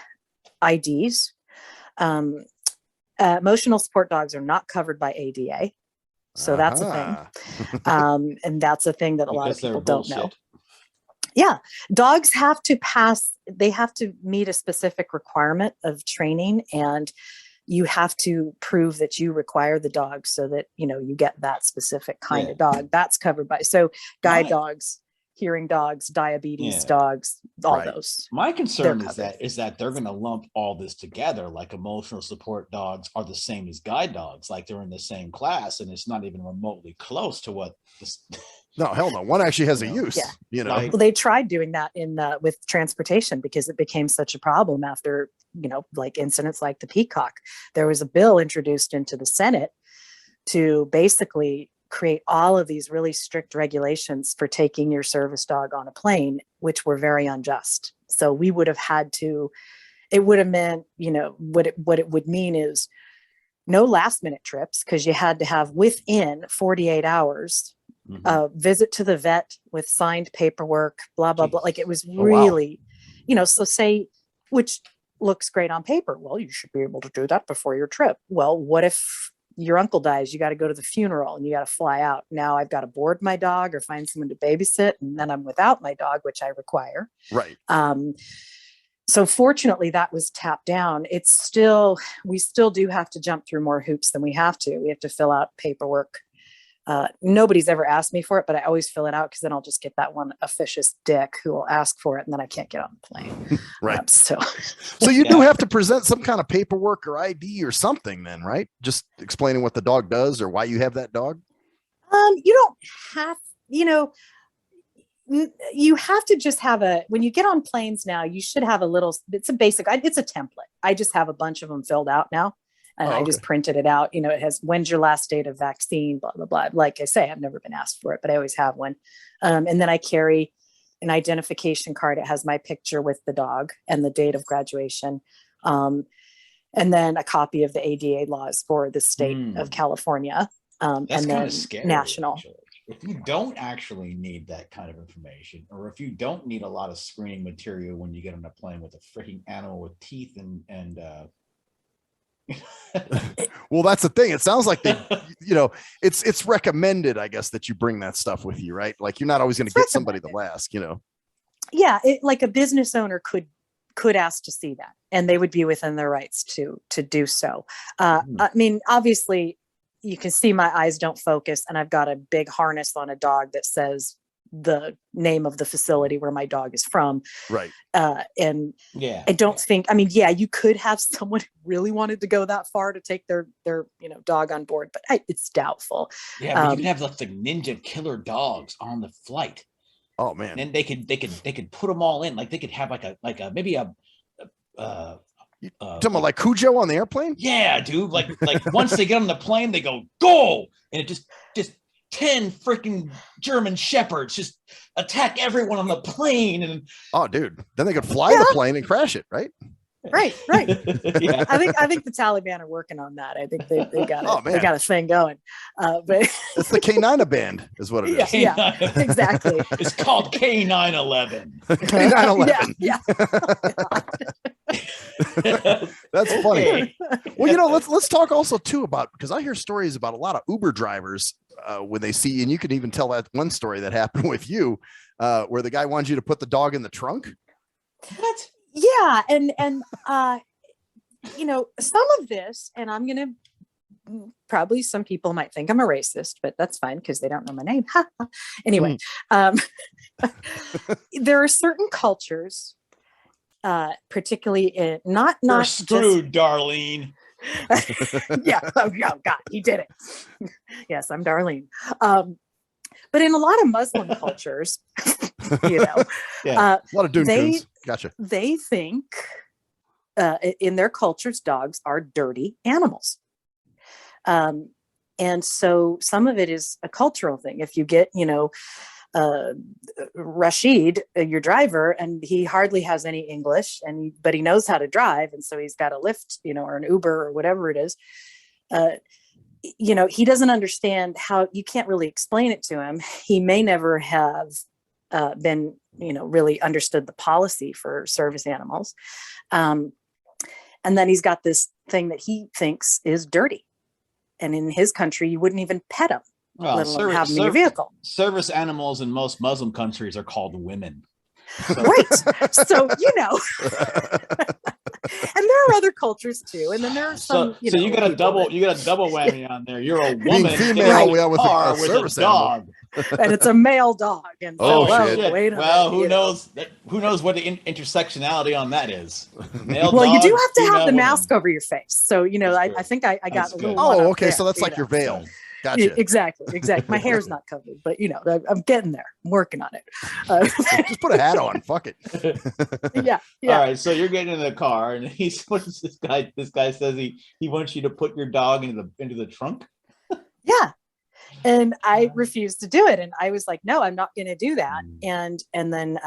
IDs. Emotional support dogs are not covered by ADA. So that's a thing. And that's a thing that a lot of people don't know. Yeah. Dogs have to meet a specific requirement of training, and you have to prove that you require the dog so that, you get that specific kind of dog. That's covered by, so guide dogs, hearing dogs, diabetes dogs, all those.
My concern is that they're going to lump all this together, like emotional support dogs are the same as guide dogs, like they're in the same class, and it's not even remotely close to what this.
No, hell no. One actually has a use.
Well, they tried doing that with transportation because it became such a problem after, like incidents like the peacock. There was a bill introduced into the Senate to basically create all of these really strict regulations for taking your service dog on a plane, which were very unjust. So we would have had to, it would have meant, what it would mean is no last minute trips, because you had to have within 48 hours visit to the vet with signed paperwork, blah, blah, blah. Like it was really, so say, which looks great on paper. Well, you should be able to do that before your trip. Well, what if your uncle dies? You got to go to the funeral and you got to fly out. Now I've got to board my dog or find someone to babysit. And then I'm without my dog, which I require.
Right.
So fortunately that was tapped down. We still do have to jump through more hoops than we have to. We have to fill out paperwork. Nobody's ever asked me for it, but I always fill it out because then I'll just get that one officious dick who will ask for it, and then I can't get on the plane.
Right.
So
you do have to present some kind of paperwork or ID or something then, right? Just explaining what the dog does or why you have that dog.
You don't have, you have to just have when you get on planes now, you should have it's a template. I just have a bunch of them filled out now. And I just printed it out. It has, when's your last date of vaccine, blah, blah, blah. Like I say, I've never been asked for it, but I always have one. And then I carry an identification card. It has my picture with the dog and the date of graduation. And then a copy of the ADA laws for the state of California.
That's
and then
scary,
national.
Actually. If you don't actually need that kind of information, or if you don't need a lot of screening material when you get on a plane with a freaking animal with teeth and
well, that's the thing. It sounds like it's recommended, I guess, that you bring that stuff with you, right? Like you're not always going to get somebody to ask,
Yeah, like a business owner could ask to see that, and they would be within their rights to do so. I mean, obviously, you can see my eyes don't focus, and I've got a big harness on a dog that says the name of the facility where my dog is from.
Right.
And I don't think, you could have someone who really wanted to go that far to take their dog on board, but it's doubtful.
Yeah. But you could have like the ninja killer dogs on the flight.
Oh man.
And they could put them all in. Like they could have maybe a
talking about like Cujo on the airplane?
Yeah, dude. Like once they get on the plane, they go and it just 10 freaking German shepherds just attack everyone on the plane. And
oh, dude, then they could fly the plane and crash it, right?
Right.
Yeah.
I think the Taliban are working on that. I think they got
Oh, man.
they got a thing going. But
It's the K9 band, is what it is.
Yeah, exactly.
It's called K911.
K911.
Yeah.
That's funny.
Okay.
Well, let's talk also too about, because I hear stories about a lot of Uber drivers when they see, and you can even tell that one story that happened with you, where the guy wanted you to put the dog in the trunk.
What?
Yeah, and some of this, and I'm gonna probably some people might think I'm a racist, but that's fine because they don't know my name. Anyway, there are certain cultures, particularly in not
You're screwed, Darlene.
Yeah. Oh God, he did it. Yes, I'm Darlene. But in a lot of Muslim cultures,
A lot of Dune coons. Gotcha.
They think in their cultures, dogs are dirty animals. And so some of it is a cultural thing. If you get, Rashid, your driver, and he hardly has any English, but he knows how to drive, and so he's got a Lyft, or an Uber or whatever it is. He doesn't understand how. You can't really explain it to him. He may never have been, really understood the policy for service animals, and then he's got this thing that he thinks is dirty, and in his country, you wouldn't even pet him.
Well,
let alone have them in your vehicle.
Service animals in most Muslim countries are called women.
Right. So, and there are other cultures too. And then there are some,
so you got a double whammy on there. You're a woman
being female with a service
dog.
And it's a male dog. And
oh,
shit. Who knows what the intersectionality on that is? Male
well,
dog,
you do have to have the
woman.
mask over your face. So, I think I got a little.
Oh, okay. So that's like your veil. Gotcha.
Exactly. My hair's not covered, but I'm getting there. I'm working on it.
Just put a hat on. Fuck it.
Yeah.
All right. So you're getting in the car, and what is this guy? This guy says he wants you to put your dog into the trunk.
Yeah. And I refused to do it. And I was like, no, I'm not going to do that. And then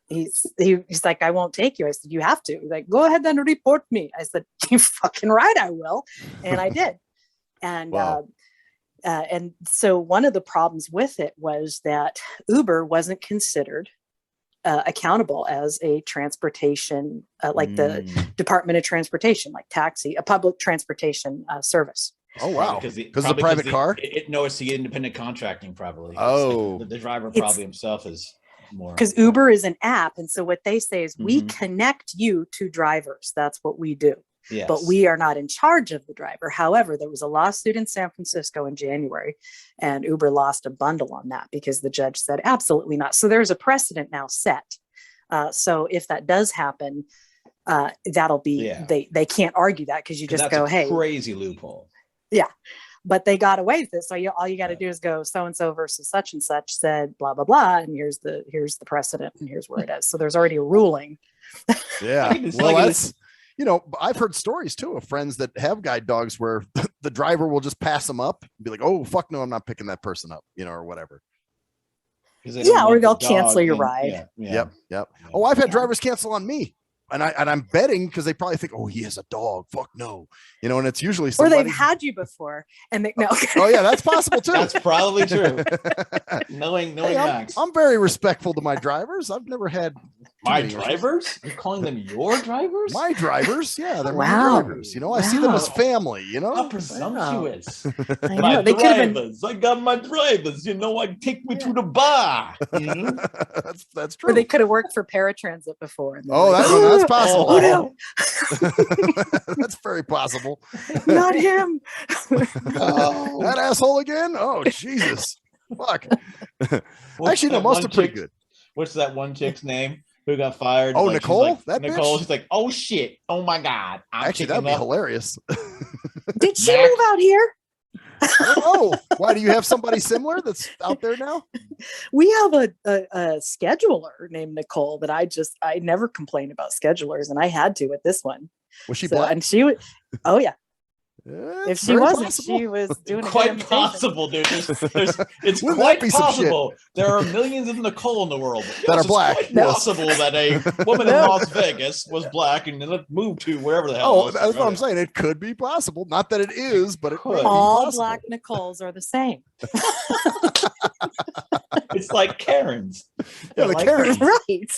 he's like, I won't take you. I said, you have to. He's like, go ahead and report me. I said, you fucking right, I will. And I did. And
wow.
And so one of the problems with it was that Uber wasn't considered accountable as a transportation, like the Department of Transportation, like taxi, a public transportation service.
Oh, wow. Because the private car?
It's the independent contracting, probably.
Oh.
Like the driver probably himself is more.
Because Uber is an app. And so what they say is we connect you to drivers. That's what we do.
Yes.
But we are not in charge of the driver. However, there was a lawsuit in San Francisco in January, and Uber lost a bundle on that because the judge said absolutely not. So there's a precedent now set. So if that does happen, that'll be they can't argue that because you just go, hey,
crazy loophole.
Yeah, but they got away with it. So all you got to do is go so and so versus such and such said blah blah blah, and here's the precedent, and here's where it is. So there's already a ruling.
Yeah, well, that's. I've heard stories too of friends that have guide dogs where the driver will just pass them up and be like, oh, fuck no, I'm not picking that person up, or whatever.
Yeah, or they'll cancel your ride.
Yep. Oh, I've had drivers cancel on me. And I'm betting because they probably think, oh, he has a dog. Fuck no. And it's usually somebody.
Or they've had you before and they no.
Oh, yeah, that's possible too.
That's probably true. knowing Max.
I'm very respectful to my drivers. I've never had
my drivers? You're calling them your drivers?
My drivers, yeah, they're my drivers. I see them as family,
How presumptuous.
I
my
know. They
drivers. I got my drivers. I take me to the bar.
That's true.
Or they could have worked for paratransit before.
Oh, that's possible.
Oh, no.
That's very possible.
Not him.
That asshole again? Oh, Jesus. Fuck. Actually, no, most are pretty good.
What's that one chick's name who got fired?
Oh, Nicole? That
Nicole.
bitch?
She's like, oh, shit. Oh, my God.
Actually, that'd be hilarious.
Did she move out here?
Oh, why do you have somebody similar that's out there now?
We have a scheduler named Nicole that I never complain about schedulers, and I had to with this one.
Was she black?
And she was, oh yeah. If she wasn't, she was doing a
quite
good imitation.
possible, dude. It's
Wouldn't
quite
that be some shit?
possible. There are millions of Nicole in the world.
That are
It's
black,
quite
yes.
possible that a woman in Las Vegas was black and then moved to wherever the hell.
Oh,
else
that's
she
what I'm
wrote
saying. It could be possible. Not that it is, but it could be
All
possible.
black Nicoles are the same.
It's like Karens.
Yeah, the
Like-
Karens.
Right.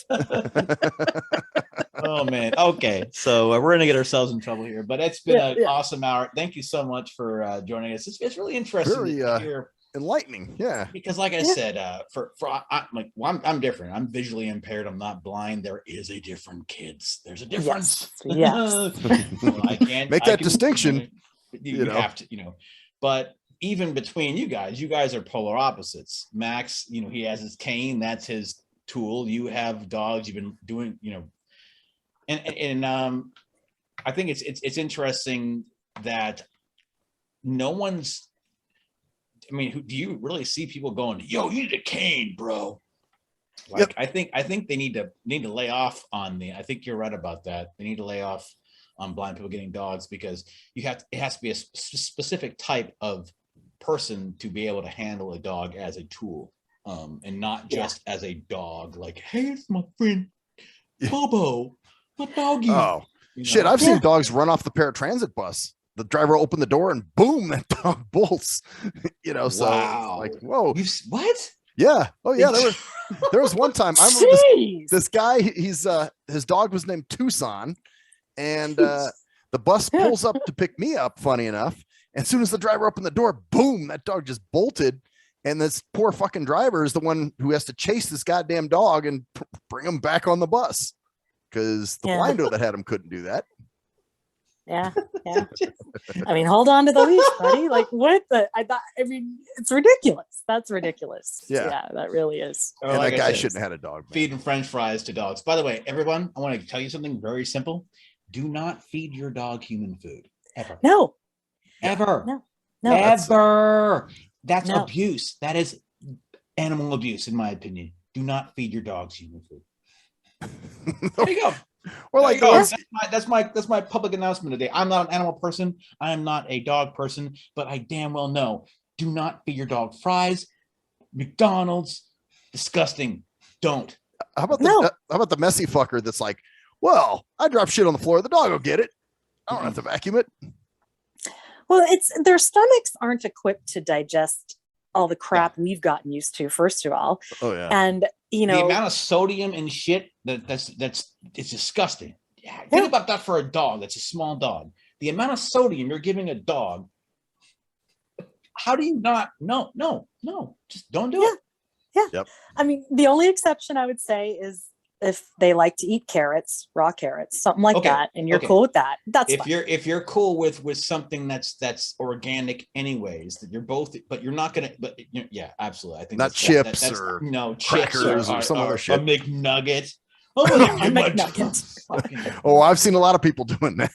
Oh man. Okay, so we're gonna get ourselves in trouble here, but it's been
Yeah,
an
yeah.
awesome hour. Thank you so much for joining us. It's really interesting
Very,
to hear.
Enlightening. Yeah.
Because like I
Yeah.
said, I'm different. I'm visually impaired. I'm not blind. There is a different kids. There's a difference.
Yes.
So I can't
Make that distinction,
You
know.
have to, but even between you guys are polar opposites. Max, he has his cane. That's his tool. You have dogs. You've been doing, and I think it's interesting that no one's. I mean, do you really see people going, "Yo, you need a cane, bro"? Like,
Yep.
I think they need to lay off on I think you're right about that. They need to lay off on blind people getting dogs because it has to be a specific type of person to be able to handle a dog as a tool, and not just as a dog. Like, hey, it's my friend Bobo, my doggy.
Oh, shit. I've seen dogs run off the paratransit bus. The driver opened the door and boom, that dog bolts. So
Wow.
like, whoa.
What?
Yeah. Oh, yeah. There was one time I remember
Jeez.
this guy. He's his dog was named Tucson, and the bus pulls up to pick me up. Funny enough, and as soon as the driver opened the door, boom, that dog just bolted. And this poor fucking driver is the one who has to chase this goddamn dog and bring him back on the bus because the blindo that had him couldn't do that.
Yeah. I mean, hold on to the leash, buddy. Like, what the? I mean, it's ridiculous. That's ridiculous.
Yeah.
That really is.
Or
And
like
that
I
guy
said,
shouldn't have had a dog. Man.
feeding French fries to dogs. By the way, everyone, I want to tell you something very simple. Do not feed your dog human food. Ever.
No.
Ever.
No.
Ever. That's
No.
abuse. That is animal abuse, in my opinion. Do not feed your dogs human food. There you go.
Or
There
like
you go.
those,
That's my public announcement today. I'm not an animal person. I am not a dog person, but I damn well know. Do not feed your dog fries, McDonald's. Disgusting. Don't.
how about
No.
the messy fucker that's like, well, I drop shit on the floor, the dog will get it. I don't have to vacuum it.
Well, it's their stomachs aren't equipped to digest all the crap we've gotten used to, first of all.
Oh yeah.
And
The amount of sodium and shit it's disgusting. Yeah, think about that for a dog. That's a small dog. The amount of sodium you're giving a dog. How do you not? No, just don't do it.
I mean, the only exception I would say is if they like to eat carrots, raw carrots, something like
Okay,
that, and you're
okay.
cool with that. That's
If
fine.
you're cool with something that's organic, anyways, that you're both, but you're not gonna. But yeah, absolutely. I think
Not
that's,
chips
that's,
or
no
crackers
chips
or some other shit.
A McNugget. Oh, my
McNugget.
Oh, I've seen a lot of people doing that.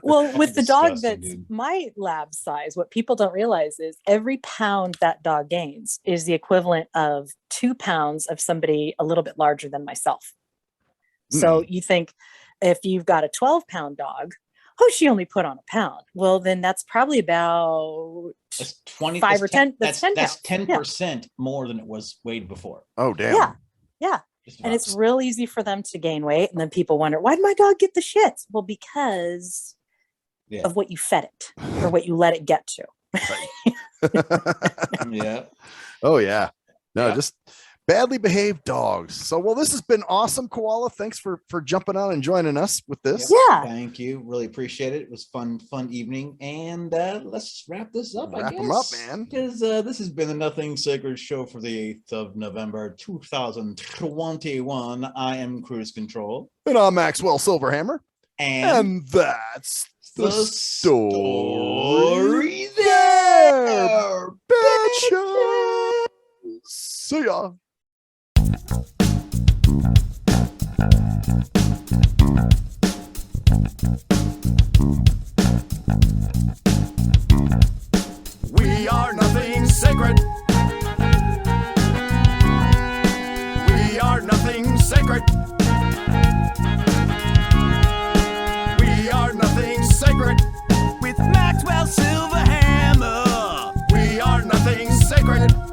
Well, with the dog
Disgusting,
that's
dude.
my lab size, what people don't realize is every pound that dog gains is the equivalent of 2 pounds of somebody a little bit larger than myself. So you think if you've got a 12-pound dog, oh, she only put on a pound. Well, then that's probably about
That's 20.
5
that's
or 10. That's 10
That's
pounds.
10% more than it was weighed before.
Oh damn.
Yeah. Yeah.
Just
And
about.
it's real easy for them to gain weight. And then people wonder, why did my dog get the shits? Well, because
Yeah.
of what you fed it or what you let it get to.
Yeah.
Oh yeah. No,
Yeah.
just badly behaved dogs. So well, this has been awesome, Koala. Thanks for jumping on and joining us with this.
Yeah.
Thank you. Really appreciate it. It was fun evening. And let's wrap this up.
Wrap
I
'em up,
guess,
man.
Because this has been the Nothing Sacred show for the 8th of November, 2021. I am Cruise Control.
And I'm Maxwell Silverhammer.
And
And that's the
the
story
story there.
bitches. See ya.
We are nothing sacred. We are nothing sacred. We are nothing sacred with Matt. silver hammer. We are nothing sacred.